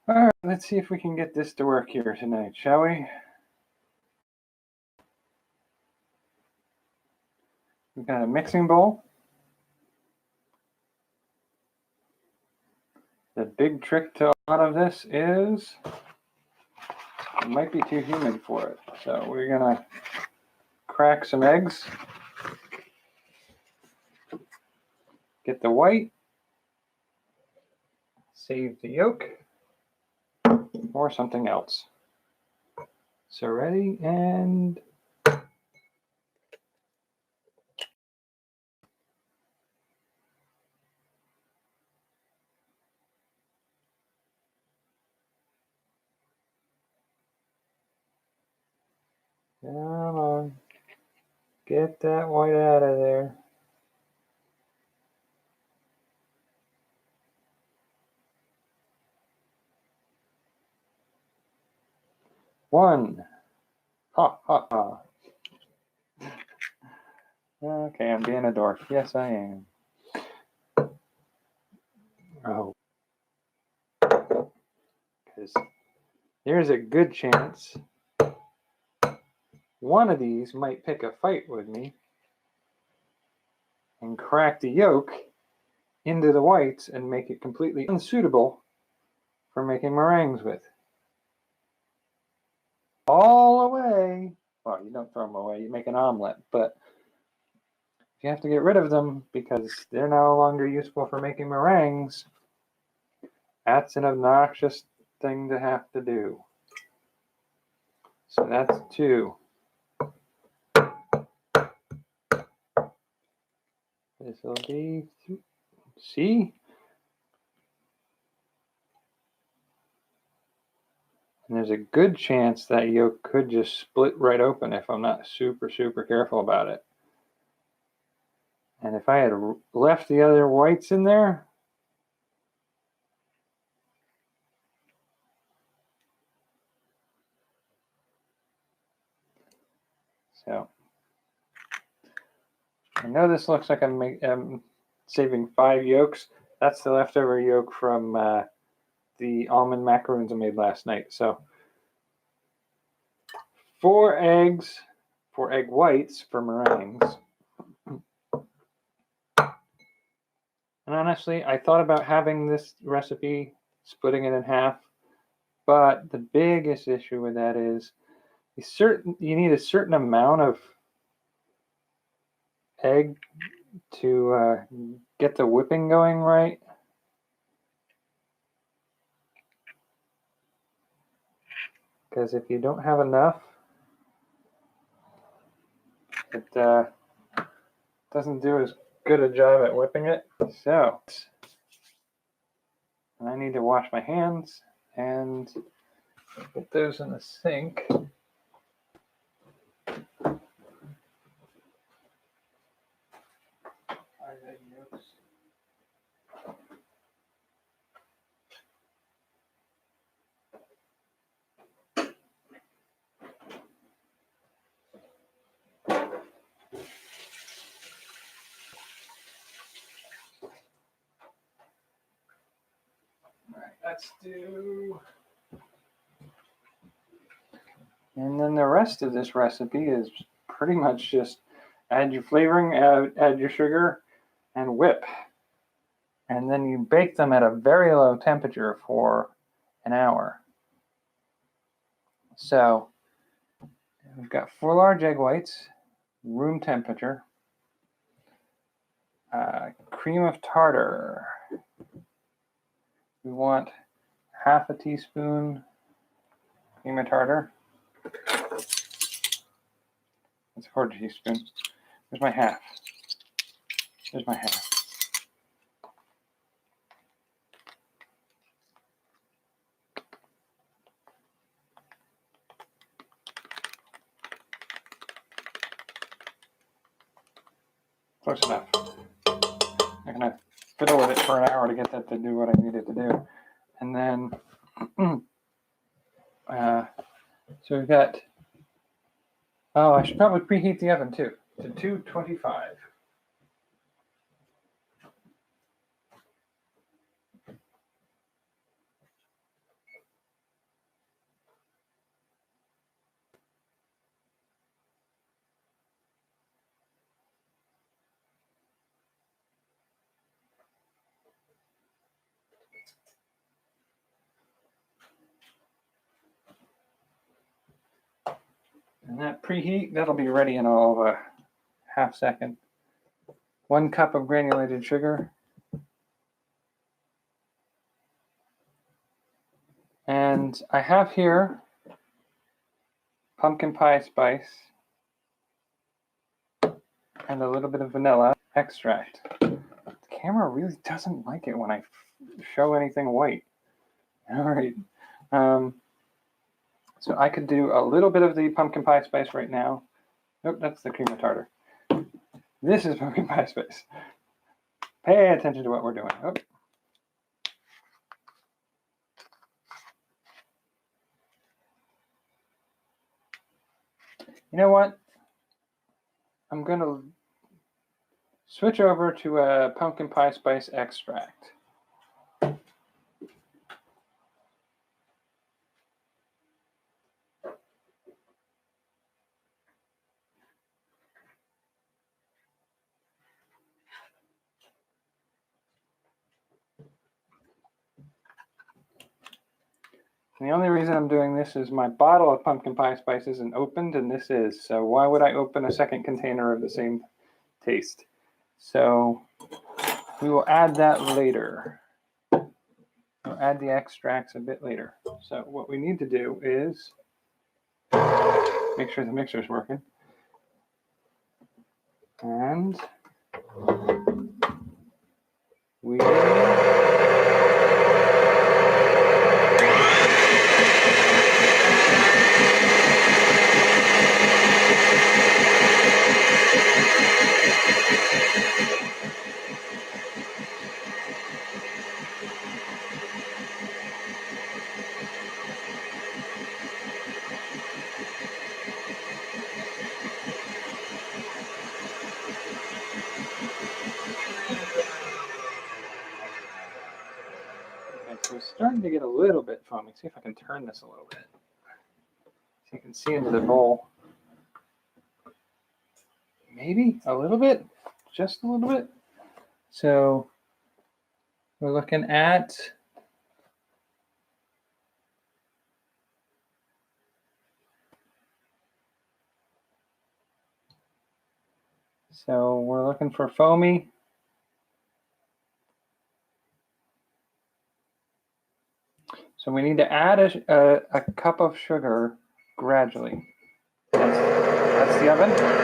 All right, let's see if we can get this to work here tonight, shall we? We've got a mixing bowl. The big trick to a lot of this is it might be too humid for it. So we're gonna crack some eggs. Get the white. Save the yolk. Or something else. So ready and come on. Get that white out of there. One. Ha ha ha. Okay, I'm being a dork. Yes, I am. Oh. Because there's a good chance one of these might pick a fight with me and crack the yolk into the whites and make it completely unsuitable for making meringues with. All away. Well, you don't throw them away, you make an omelet, but you have to get rid of them because they're no longer useful for making meringues. That's an obnoxious thing to have to do. So that's 2. This will be 3. See? And there's a good chance that yolk could just split right open if I'm not super careful about it. And if I had left the other whites in there, so I know this looks like I'm saving 5 yolks. That's the leftover yolk from the almond macaroons I made last night. So 4 eggs, 4 egg whites for meringues. And honestly, I thought about having this recipe, splitting it in half, but the biggest issue with that is you need a certain amount of egg to get the whipping going right. Because if you don't have enough, it doesn't do as good a job at whipping it. So, and I need to wash my hands and put those in the sink. Let's do. And then the rest of this recipe is pretty much just add your flavoring, add your sugar, and whip. And then you bake them at a very low temperature for an hour. So we've got 4 large egg whites, room temperature, cream of tartar. We want half a teaspoon cream of tartar. That's a quarter teaspoon. There's my half. There's my half. Close enough. I'm gonna fiddle with it for an hour to get that to do what I need it to do. And then, so we've got, oh, I should probably preheat the oven too, to 225. And that preheat, that'll be ready in all of a half second. 1 cup of granulated sugar. And I have here pumpkin pie spice and a little bit of vanilla extract. The camera really doesn't like it when I show anything white. All right. So I could do a little bit of the pumpkin pie spice right now. Nope, that's the cream of tartar. This is pumpkin pie spice. Pay attention to what we're doing. Oh. You know what? I'm going to switch over to a pumpkin pie spice extract. And the only reason I'm doing this is my bottle of pumpkin pie spice isn't opened, and this is. So why would I open a second container of the same taste? So we will add that later. We'll add the extracts a bit later. So what we need to do is make sure the mixer is working. And we So it's starting to get a little bit foamy. See if I can turn this a little bit. So you can see into the bowl. Maybe a little bit, just a little bit. So we're looking at for foamy. So we need to add a cup of sugar gradually. That's the oven.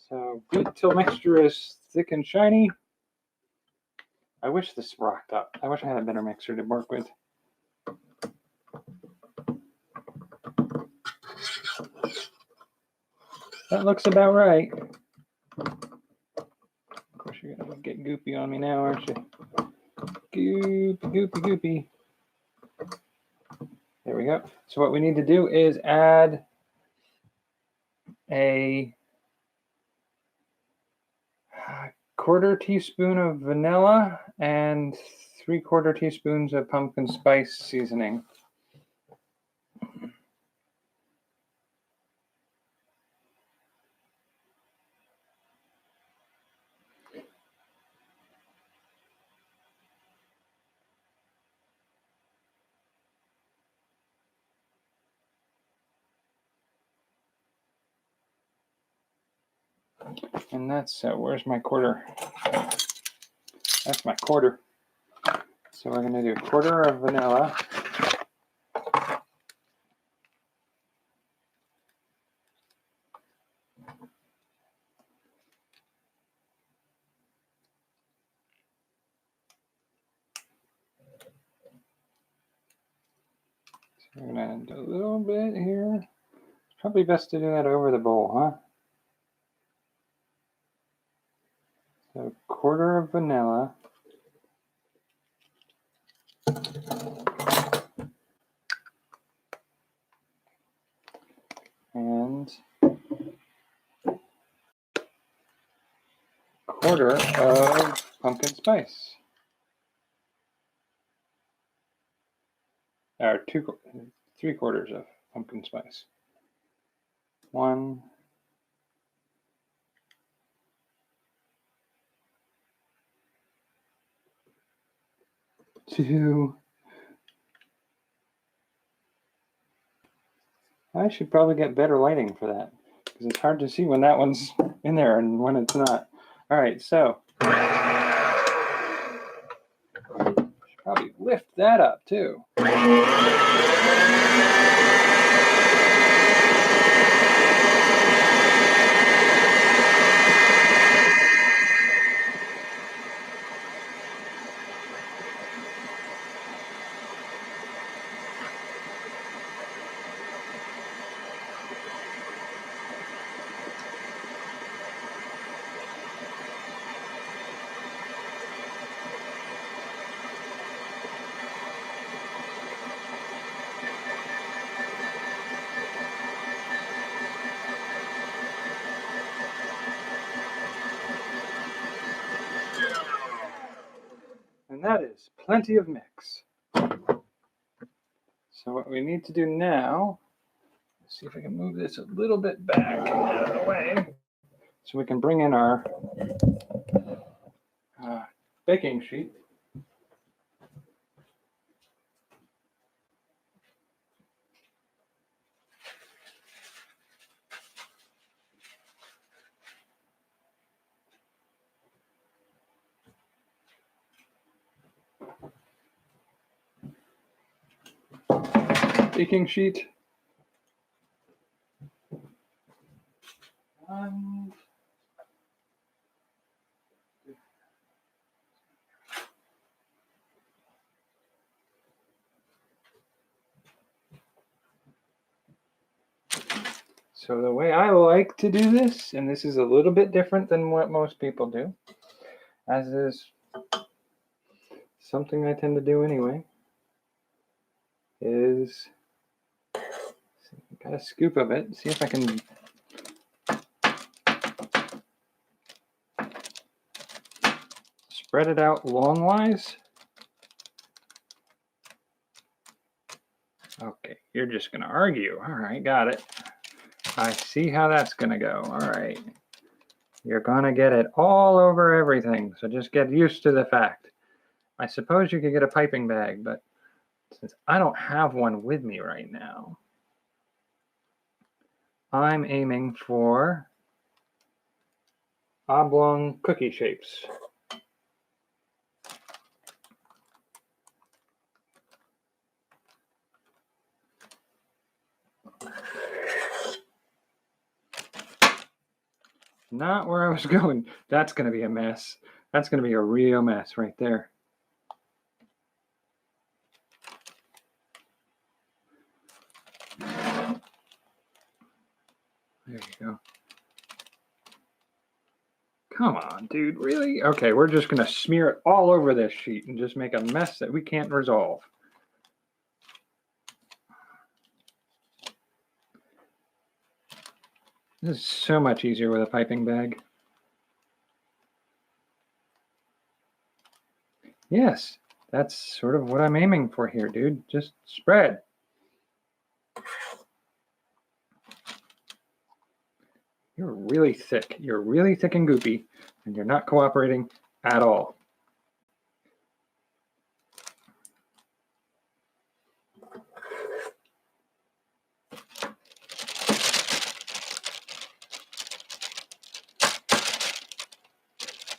So beat till mixture is thick and shiny. I wish this rocked up. I wish I had a better mixer to work with. That looks about right. Of course, you're going to get goopy on me now, aren't you? Goopy. There we go. So what we need to do is add a quarter teaspoon of vanilla and 3/4 teaspoons of pumpkin spice seasoning. And that's, where's my quarter? That's my quarter. So we're going to do 1/4 of vanilla. So we're going to add a little bit here. Probably best to do that over the bowl, huh? So 1/4 of vanilla. And 1/4 of pumpkin spice. Or 3/4 of pumpkin spice. 1, 2. I should probably get better lighting for that because it's hard to see when that one's in there and when it's not. All right, so should probably lift that up too. And that is plenty of mix. So what we need to do now, see if I can move this a little bit back out of the way, so we can bring in our baking sheet. Baking sheet. So the way I like to do this, and this is a little bit different than what most people do, as is something I tend to do anyway, is got a scoop of it. See if I can spread it out longwise. Okay, you're just going to argue. All right, got it. I see how that's going to go. All right. You're going to get it all over everything, so just get used to the fact. I suppose you could get a piping bag, but since I don't have one with me right now, I'm aiming for oblong cookie shapes. Not where I was going. That's going to be a mess. That's going to be a real mess right there. There you go. Come on, dude, really? Okay, we're just going to smear it all over this sheet and just make a mess that we can't resolve. This is so much easier with a piping bag. Yes, that's sort of what I'm aiming for here, dude. Just spread. You're really thick. You're really thick and goopy, and you're not cooperating at all.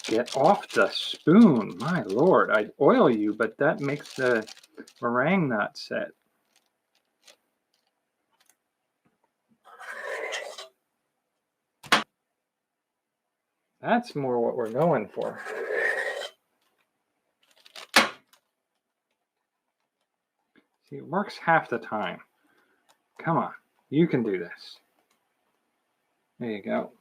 Get off the spoon. My lord, I'd oil you, but that makes the meringue not set. That's more what we're going for. See, it works half the time. Come on, you can do this. There you go.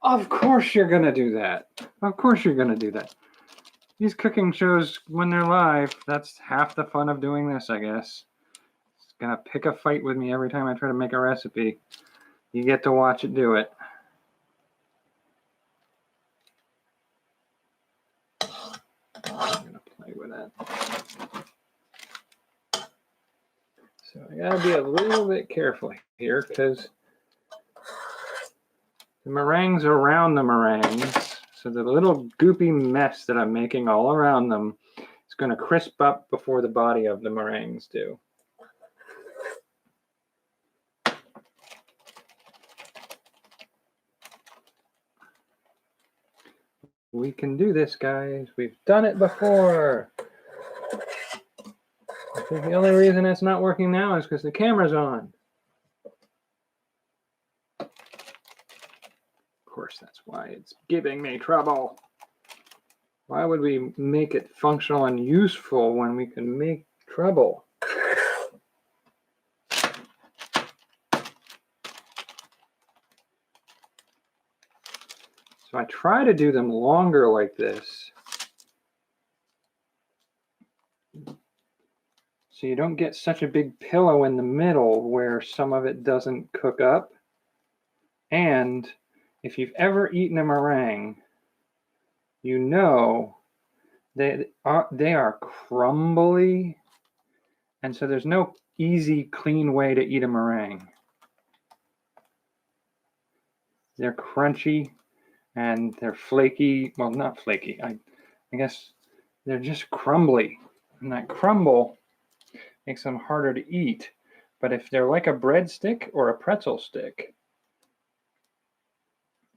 Of course you're going to do that. Of course you're going to do that. These cooking shows, when they're live, that's half the fun of doing this, I guess. It's going to pick a fight with me every time I try to make a recipe. You get to watch it do it. I'm going to play with that. So I got to be a little bit careful here because the meringues around the meringues, so the little goopy mess that I'm making all around them is going to crisp up before the body of the meringues do. We can do this, guys. We've done it before. I think the only reason it's not working now is because the camera's on. Of course, that's why it's giving me trouble. Why would we make it functional and useful when we can make trouble? So I try to do them longer like this, so you don't get such a big pillow in the middle where some of it doesn't cook up. And if you've ever eaten a meringue, you know they are crumbly, and so there's no easy, clean way to eat a meringue. They're crunchy and they're flaky. Well, not flaky. I guess they're just crumbly, and that crumble makes them harder to eat. But if they're like a breadstick or a pretzel stick,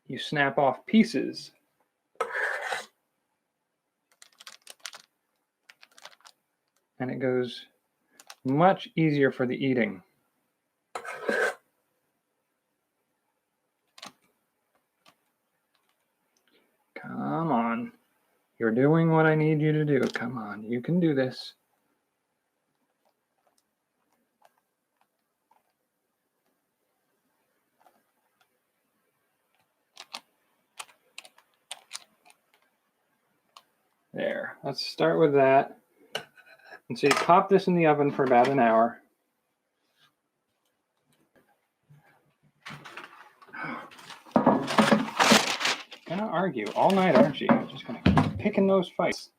you snap off pieces. And it goes much easier for the eating. Come on. You're doing what I need you to do. Come on, you can do this. There, let's start with that. And so you pop this in the oven for about an hour. Gonna argue all night, aren't you? You're just gonna keep picking those fights.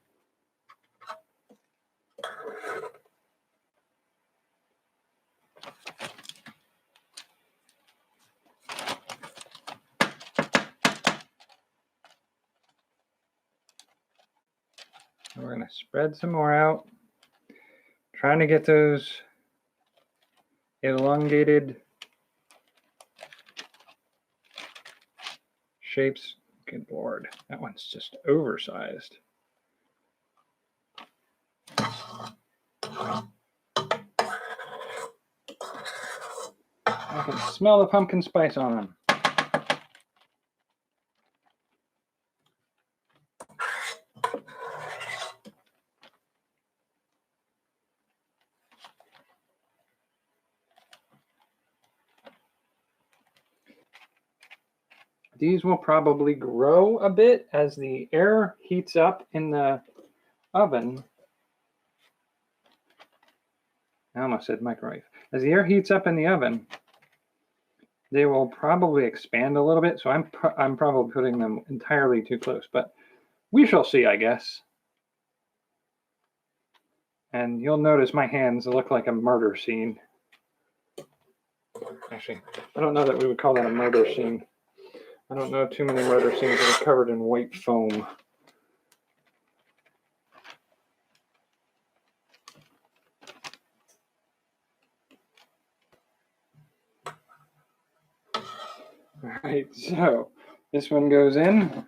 We're gonna spread some more out. Trying to get those elongated shapes. Good Lord, that one's just oversized. I can smell the pumpkin spice on them. These will probably grow a bit as the air heats up in the oven. I almost said microwave. As the air heats up in the oven, they will probably expand a little bit. So I'm probably putting them entirely too close, but we shall see, I guess. And you'll notice my hands look like a murder scene. Actually, I don't know that we would call that a murder scene. I don't know too many murder scenes that are covered in white foam. All right, so this one goes in.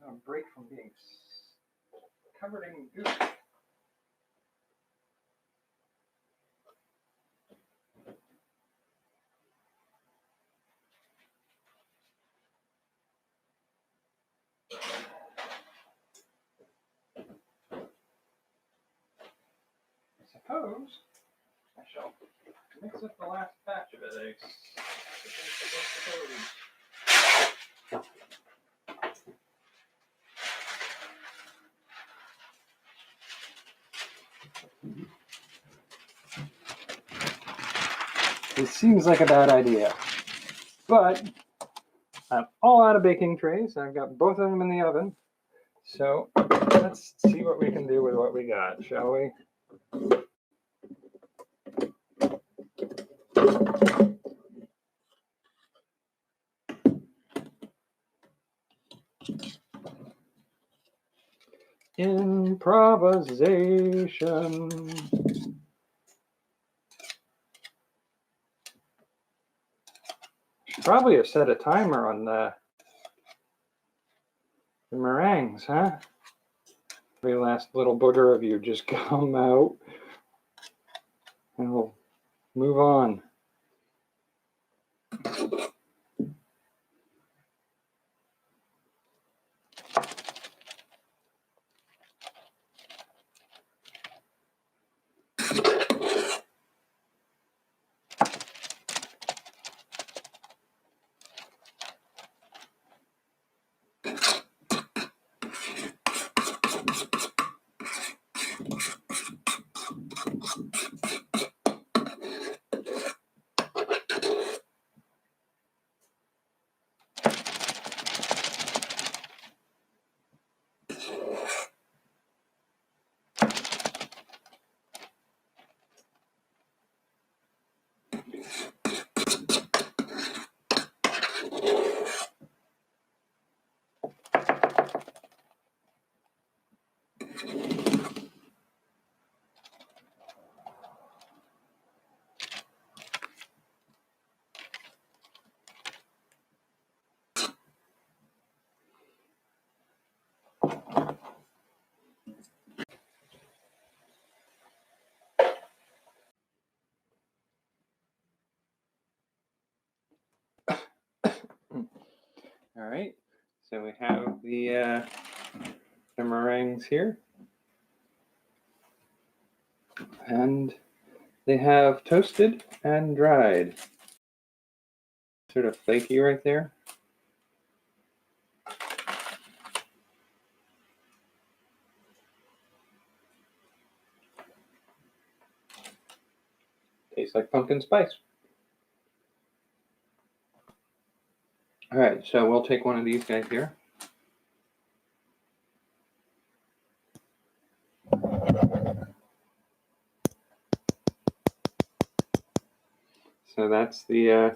A break from being covered in goop. I suppose I shall mix up the last batch of eggs. It seems like a bad idea, but I'm all out of baking trays. I've got both of them in the oven. So let's see what we can do with what we got, shall we? Improvisation. Should probably have set a timer on the meringues, huh? Every last little booger of you just come out and we'll move on. All right, so we have the meringues here, and they have toasted and dried. Sort of flaky right there. Tastes like pumpkin spice. All right, so we'll take one of these guys here. So that's the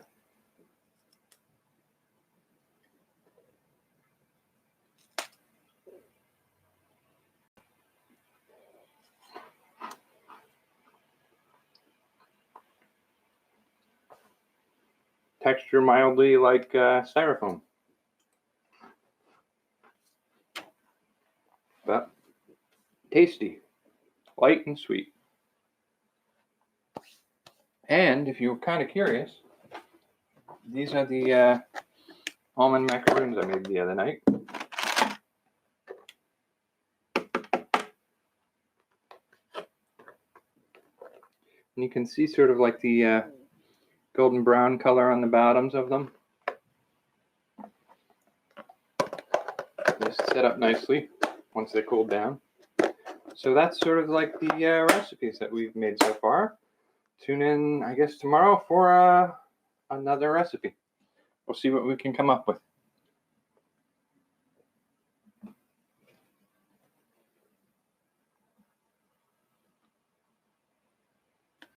texture mildly like styrofoam. But tasty, light and sweet. And if you're kind of curious, these are the almond macaroons I made the other night. And you can see sort of like the golden brown color on the bottoms of them. They set up nicely once they cool down. So that's sort of like the recipes that we've made so far. Tune in, I guess, tomorrow for another recipe. We'll see what we can come up with.